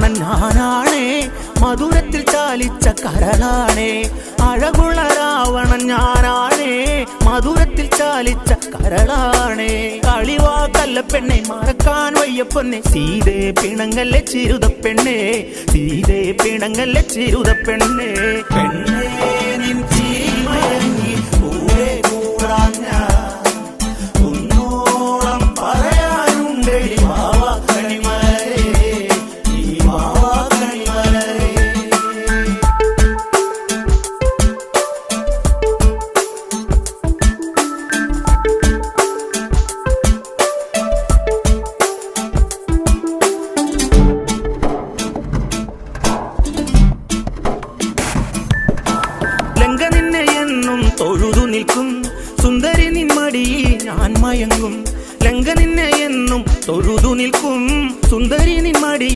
രാവണൻ ഞാനാണേ, മധുരത്തിൽ ചാലിച്ച കരളാണേ. അഴകുള്ള രാവണൻ ഞാനാണേ, മധുരത്തിൽ ചാലിച്ച കരളാണേ. കളിവാക്കല്ല പെണ്ണെ മറക്കാൻ വയ്യ പൊന്നെ, സീതേ പിണങ്ങല്ലേ ചിരുത പെണ്ണെ, സീതേ പിണങ്ങല്ലേ ചിരുത പെണ്ണെ. പെണ്ണേ നിൻ ചിരി മയങ്ങി കൂടെ കൂടാൻ ഞാൻ, കുന്നോളം പറയാനുണ്ടേ വാവാ കണിമലരേ, ഈ വാവാ കണിമലരേ. ലങ്ക നിന്നെ എന്നും തൊഴുതു നിൽക്കും, സുന്ദരി നിൻ മടിയിൽ ഞാൻ മയങ്ങും. ലങ്ക നിന്നെ എന്നും തൊഴുതു നിൽക്കും, സുന്ദരി നിൻ മടി